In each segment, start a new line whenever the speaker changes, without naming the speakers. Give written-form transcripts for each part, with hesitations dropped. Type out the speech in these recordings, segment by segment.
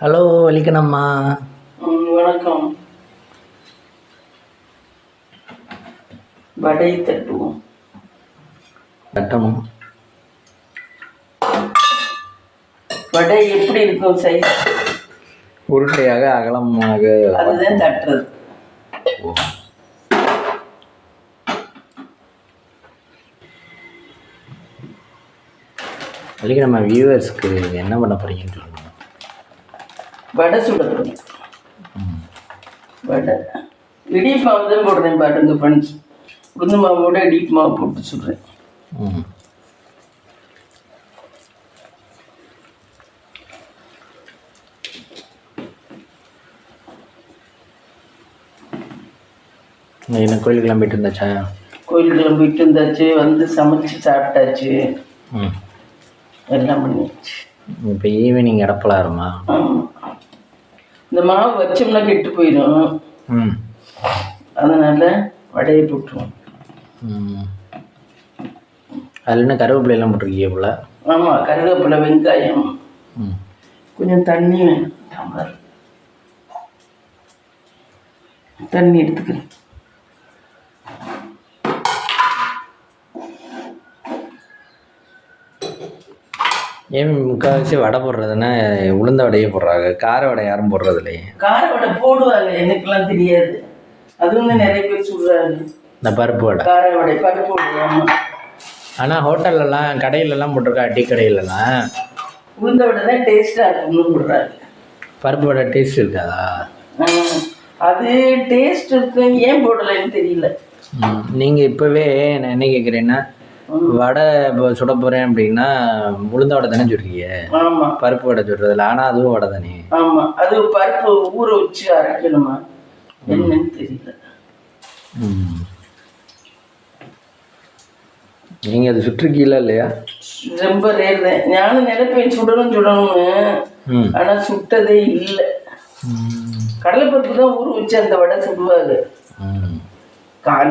Hello வலிக்கணம்மா.
வணக்கம். வடை தட்டுவோம்.
தட்டணும்.
வடை எப்படி இருக்கும் சைஸ்?
உருட்டையாக அகலமாக.
அதுதான் தட்டுறது.
வலிக்கு நம்ம வியூவர்ஸ்க்கு என்ன பண்ண போறீங்கன்னு சொல்லுங்க.
வடை சுட போகிறேன். வடை இடிப்பு மாவு தான் போடுறேன் பாட்டுங்க ஃப்ரெண்ட்ஸ். உளுந்து மாவோட இடிப்பு மாவு போட்டு சுடுறேன்.
என்ன கோயிலுக்கெல்லாம் போயிட்டு இருந்தாச்சா?
கோயிலுக்கெல்லாம் போயிட்டு இருந்தாச்சு, வந்து சமைச்சு சாப்பிட்டாச்சு, எல்லாம் பண்ணியாச்சு.
இப்போ ஈவினிங் இடப்பலாருமா?
இந்த மாவு வச்சோம்னா கெட்டு போயிடும். அதனால வடையை போட்டுருவோம்.
அதில் என்ன கருவேப்பிலையெல்லாம் போட்டிருக்கீங்க போல?
ஆமாம், கருவேப்பிலை, வெங்காயம், கொஞ்சம் தண்ணி வேணும். டம்ளர் தண்ணி எடுத்துக்கிறேன்.
ஏன் முக்கால்வாசி வடை போடுறதுன்னா உளுந்த வடையே போடுறாங்க, கார வடை யாரும் போடுறது இல்லையே?
கார வடை போடுவாங்க, எனக்குலாம் தெரியாது. அது வந்து நிறைய பேர் சொல்கிறாங்க.
இந்த பருப்பு வடை,
கார வடை, பருப்பு வடை.
ஆனால் ஹோட்டல்லலாம் கடையிலலாம் போட்டிருக்கா, டீ கடையிலலாம்
உளுந்த வடை தான் டேஸ்ட்டாக இருக்குன்னு சொல்கிறாங்க.
பருப்பு வடை டேஸ்ட் இருக்காதா?
அது டேஸ்ட் இருக்கு, ஏன் போடலைன்னு தெரியல.
நீங்கள் இப்போவே நான் என்ன கேட்குறேன்னா, வடை இப்போ சுட போகிறேன் அப்படின்னா உளுந்த வடை தானே சொல்றீங்க?
ஆமாம்,
பருப்பு வடை சொல்கிறதில்ல. ஆனால் அதுவும் வடை தானே?
ஆமாம், அது பருப்பு ஊற வச்சு அரைக்கணுமா என்னன்னு தெரியல.
நீங்கள் அது சுற்றுக்கீழ இல்லையா?
ரொம்ப ரேர் தான். ஞானும் நினைப்பேன் சுடணும்னு, ஆனால் சுட்டதே இல்லை. கடலைப்பருப்பு தான் ஊற வச்சு அந்த வடை சுடுவாங்க.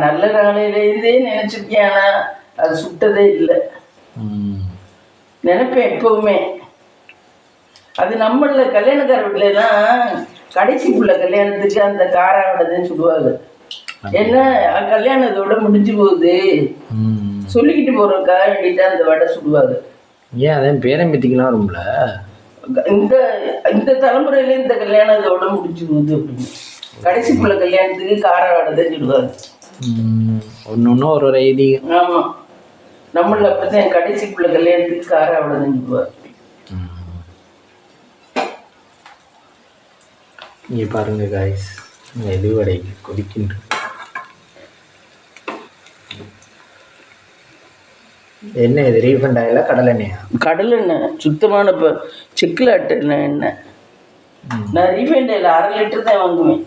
நல்ல நாளையிலேருந்தே நினச்சிருக்கேன், ஆனால் அது சுட்டதே இல்லை. நினைப்பேன் எப்பவுமே. அது நம்மள கல்யாணக்கார வீட்டிலலாம் கடைசி புள்ள கல்யாணத்துக்கு அந்த காரா வடை தான் சுடுவாங்க. ஏன்னா கல்யாணத்தோட முடிஞ்சு போகுது சொல்லிக்கிட்டு போறக்கா வேண்டிட்டு அந்த வடை சுடுவாங்க.
ஏன் அதே பேரம்பத்திக்கலாம் வரும்ல?
இந்த இந்த தலைமுறையில இந்த கல்யாணத்தோட முடிஞ்சு போகுது அப்படின்னு கடைசி புள்ள கல்யாணத்துக்கு காரா வடை தான் சுடுவாங்க.
ஒன்று ஒரு ஐதீகம்.
ஆமாம், நம்மள அப்பதான் கடைசி புள்ள கல்யாணத்துக்கு காரா வடை தான் சுடுவாங்க.
இங்கே பாருங்க காய்ஸ், எதுவடை கொதிக்கின்ற. என்ன இது ரீஃபண்ட் ஆயில கடலெண்ணெயா?
கடலெண்ணெய், சுத்தமான இப்போ செக்கில் ஆட்டு எண்ணெய். நான் ரீஃபைண்ட் ஆயில் 1/2 லிட்டர் தான் வாங்குவேன்.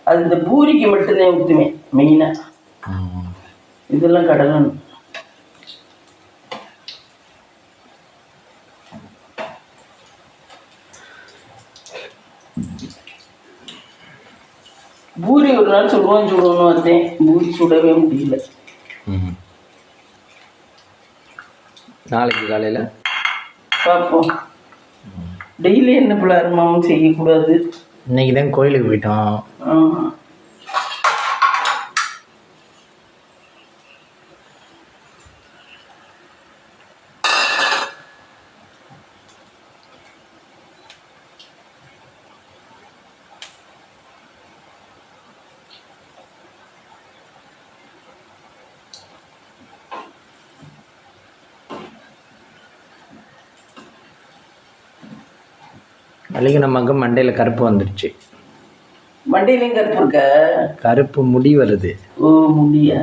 அது இந்த பூரிக்கு மட்டும்தான் ஊற்றுவேன் மெயினாக. இதெல்லாம் கடலெண்ணெய். பூரி ஒரு நாள் சுடுவோன்னு வந்தேன், பூரி சுடவே முடியல.
நாளைக்கு காலையில்
பார்ப்போம். டெய்லி என்ன பிள்ளாருமாவும் செய்யக்கூடாது.
இன்னைக்கு தான் கோயிலுக்கு போயிட்டோம்.
ஆமாம்,
அன்றைக்கி நமக்கு மண்டையில் கருப்பு வந்துடுச்சு.
மண்டையிலையும் கருப்பு இருக்க?
கருப்பு முடி வருது.
ஓ, முடியா?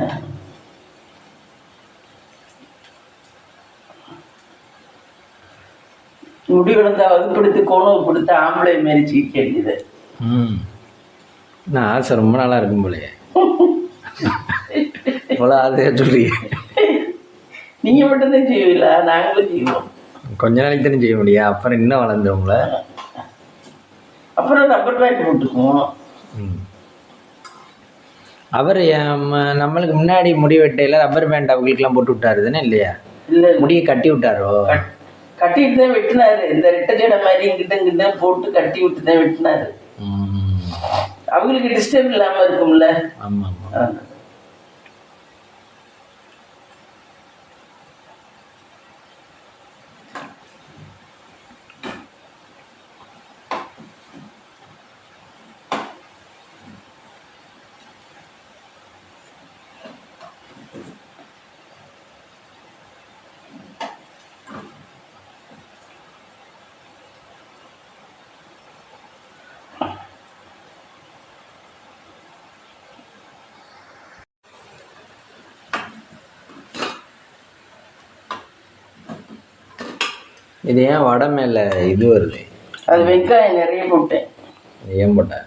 முடி விழுந்தா வகுப்படுத்தி கோணம் கொடுத்த ஆம்பளை மாரி சீக்க வேண்டியது.
நான் ஆசை ரொம்ப நாளாக இருக்கும் போலையே. இவ்வளோ ஆசையாக சொல்லி
நீங்கள் மட்டும்தான் செய்வீங்களா? நாங்களும் செய்வோம்.
கொஞ்ச நாளைக்கு தானே செய்ய முடியும், அப்புறம் இன்னும் வளர்ந்தவங்கள.
அப்புறம் ரப்பர் பேண்ட் போட்டுக்குவோம்.
அவர் நம்மளுக்கு முன்னாடி முடி வெட்டையில் ரப்பர் பேண்ட் அவங்களுக்குலாம் போட்டு விட்டாரு தானே இல்லையா?
இல்லை,
முடியை கட்டி விட்டாரோ?
கட்டிட்டு தான் வெட்டினாரு. இந்த ரெட்டை ஜடை மாதிரி இங்கிட்ட போட்டு கட்டி விட்டு தான் வெட்டினாரு. அவங்களுக்கு டிஸ்டர்ப் இல்லாம இருக்கும்ல.
இது ஏன் வடை மேலே இது வருது?
அது வெங்காயம் நிறைய போட்டேன்.
ஏன் போட்டேன்?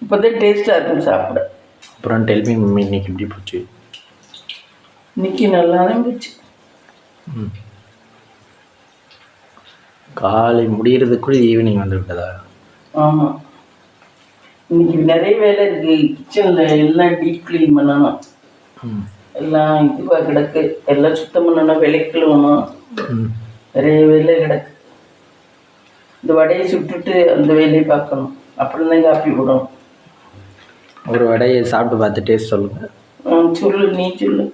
இப்போதான் டேஸ்ட்டாக இருக்கும் சாப்பிட.
அப்புறம் டெல்மி மம்மி இன்னைக்கு எப்படி போச்சு?
இன்னைக்கு நல்லா தான் போச்சு.
காலை முடிகிறதுக்குள்ள ஈவினிங் வந்து விட்டதா?
ஆமாம், இன்னைக்கு நிறைய வேலை இருக்குது. கிச்சனில் எல்லாம் டீப் க்ளீன் பண்ணணும். எல்லாம் இதுவாக கிடக்கு. எல்லாம் சுத்தம் பண்ணணும், விளக்கணும். நிறைய வேலை கிடக்கு. இந்த வடையை சுட்டுட்டு அந்த வேலையை பார்க்கணும். அப்புறம் தான் காப்பி போடணும்.
ஒரு வடையை சாப்பிட்டு பார்த்து டேஸ்ட் சொல்லுங்க.
சொல்லு, நீ சொல்லு.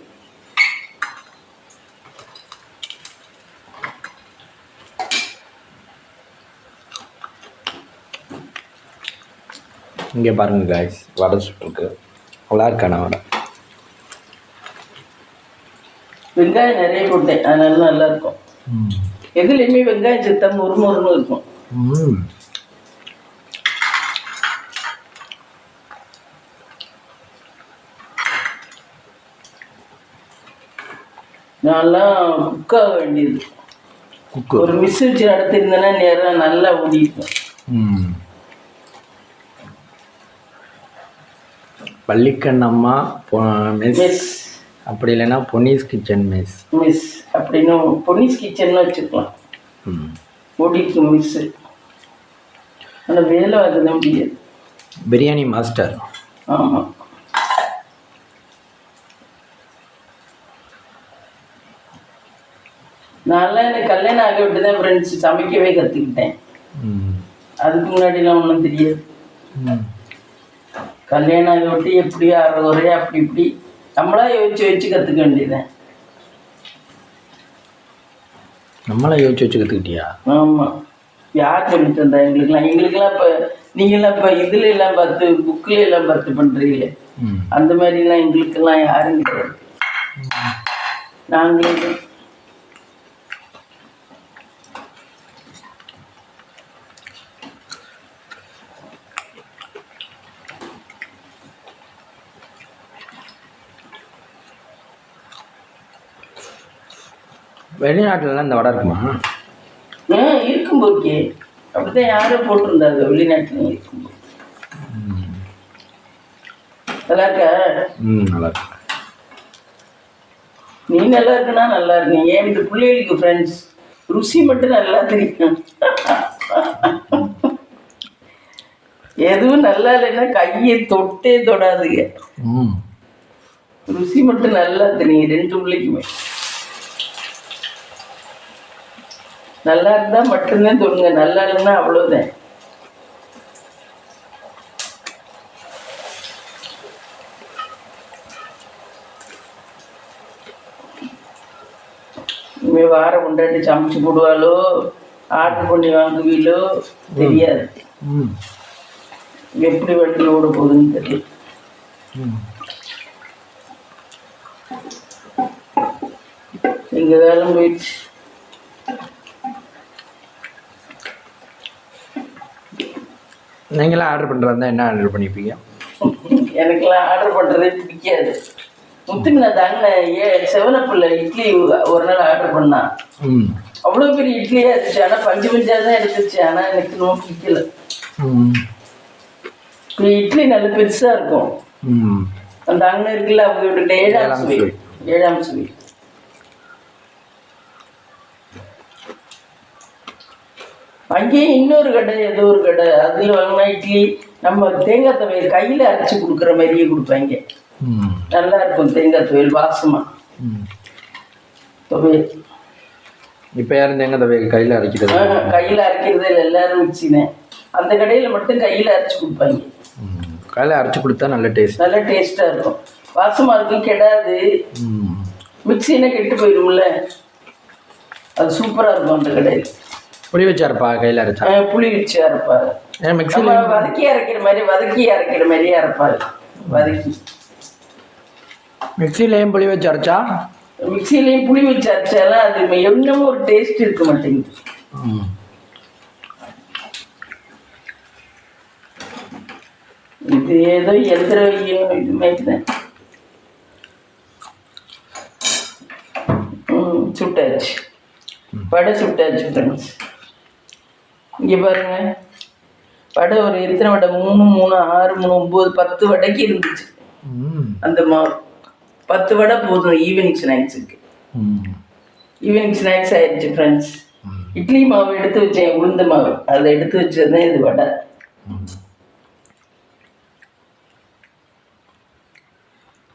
இங்கே பாருங்க காய்ஸ், வடை சுட்டுருக்கு. நல்லா இருக்கான வடை.
வெங்காயம் நிறைய போட்டேன், அதனால நல்லா இருக்கும். எதுலையுமே வெங்காயம் சேர்த்தா முறுமுறுன்னு இருக்கும். நான்லாம் குக்காக வேண்டியது. ஒரு மிஸ் வச்சு நடத்திருந்தேன்னா நேரம் நல்லா ஓடிக்கும்.
பள்ளிக்கண்ணம்மா மெஸ், அப்படி இல்லைன்னா பொன்னிஸ் கிச்சன் மெஸ்.
மிஸ் அப்படின்னு பொன்னிஸ் கிச்சன் வச்சுக்கலாம். ஓடிக்கும் மிஸ். ஆனால் வேலை அதுதான் முடியாது.
பிரியாணி மாஸ்டர்.
ஆமாம், நான்லாம் எனக்கு கல்யாணம் ஆக விட்டு தான் ஃப்ரெண்ட்ஸ் சமைக்கவே கற்றுக்கிட்டேன். அதுக்கு முன்னாடிலாம் ஒன்றும் தெரியாது. கல்யாணம் ஆக விட்டு எப்படியோ அரை அப்படி இப்படி நம்மளா யோசிச்சு கற்றுக்க வேண்டியதுதான்.
நம்மளா யோசிச்சு கற்றுக்கிட்டியா?
ஆமாம், யார் சொல்லிட்டு இருந்தா எங்களுக்கெல்லாம்? இப்போ நீங்களாம் இப்போ இதுல எல்லாம் பார்த்து புக்கில் எல்லாம் பார்த்து பண்ணுறீங்களே, அந்த மாதிரிலாம் எங்களுக்கெல்லாம் யாரும் கிடையாது. நாங்களே
வெளிநாட்டிலலாம் இந்த வடை இருக்குமா?
இருக்கும் போக்கே, அப்படிதான் யாரும் போட்டிருந்தாங்க வெளிநாட்டில் இருக்கும்போது. நல்லா இருக்க?
நல்லா இருக்கு.
நீ நல்லா இருக்குன்னா நல்லா இருக்கு. ஏன் இந்த பிள்ளைகளுக்கு ஃப்ரெண்ட்ஸ் ருசி மட்டும் நல்லா தெரியும். எதுவும் நல்லா இல்லைன்னா கையை தொட்டே தொடாதுங்க. ருசி மட்டும் நல்லா தெரியும் ரெண்டு பிள்ளைக்குமே. நல்லா இருந்தா மட்டும்தான் தொடுங்க, நல்லா இல்லைன்னா அவ்வளோதான். இனிமே வாரம் கொண்டாடி சமைச்சு போடுவாளோ ஆர்டர் பண்ணி வாங்குவீளோ தெரியாது. எப்படி வண்டியில் ஓட போகுதுன்னு தெரியும். எங்க காலம் போயிடுச்சு.
நீங்களாம் ஆர்டர் பண்ணுறதா என்ன ஆர்டர் பண்ணிப்பீங்க?
எனக்கெல்லாம் ஆர்டர் பண்ணுறதே பிடிக்காது. முத்துமினா தாங்க 7 இட்லி ஒரு நாள் ஆர்டர் பண்ணா. அவ்வளோ பெரிய இட்லியாக இருந்துச்சு. ஆனால் பஞ்சு பஞ்சாக தான் எடுத்துச்சு. ஆனால் எனக்கு ரொம்ப பிடிக்கல. இட்லி நல்ல பெருசாக இருக்கும். அந்த அங்கே இருக்குல்ல அவங்க விட்டு 7ஆம் ஸ்வீட். அங்கேயே இன்னொரு கடை, ஏதோ ஒரு கடை, அதில் வாங்கினா இட்லி நம்ம தேங்காய் துவையல் கையில் அரைச்சி கொடுக்குற மாதிரியே கொடுப்பாங்க. நல்லா இருக்கும் தேங்காய் துவையல், வாசமா துவையல்.
இப்போ யாரும் தேங்காய் தவை கையில் அரைக்கிறது?
கையில் அரைக்கிறதே இல்லை, எல்லாரும் மிக்சினேன். அந்த கடையில் மட்டும் கையில் அரைச்சி கொடுப்பாங்க.
கையில் அரைச்சி கொடுத்தா நல்ல டேஸ்ட்,
நல்ல டேஸ்ட்டாக இருக்கும், வாசமாக இருக்கும், கெடாது. மிக்சினா கெட்டு போயிடும்ல, அது சூப்பராக இருக்கும் அந்த கடையில்.
புளி வச்சு அரைப்பா கையில் அரைச்சா?
புளி வச்சு அரைப்பாரு. மிக்சியில் வதக்கி அரைக்கிற மாதிரியே அரைப்பாரு. வதக்கி
மிக்சிலையும் புளி வச்சு அரைச்சா?
மிக்சிலையும் புளி வச்சு அரைச்சாலும் அது என்னமோ ஒரு டேஸ்ட் இருக்க மாட்டேங்குது. இது ஏதோ எந்திர இது மாதிரி சுட்டாச்சு, வடை சுட்டாச்சு ஃப்ரெண்ட்ஸ். இங்கே பாருங்க, வடை ஒரு எத்தனை வடை, 3 3 6 3 9 10 வடைக்கு இருந்துச்சு அந்த மாவு. 10 வடை போதும் ஈவினிங் ஸ்நாக்ஸுக்கு. ஈவினிங் ஸ்நாக்ஸ் ஆயிடுச்சு ஃப்ரெண்ட்ஸ். இட்லி மாவு எடுத்து வச்சேன், உளுந்த மாவு, அதை எடுத்து வச்சதுதான் இது வடை.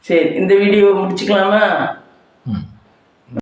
சரி, இந்த வீடியோ முடிச்சுக்கலாமா?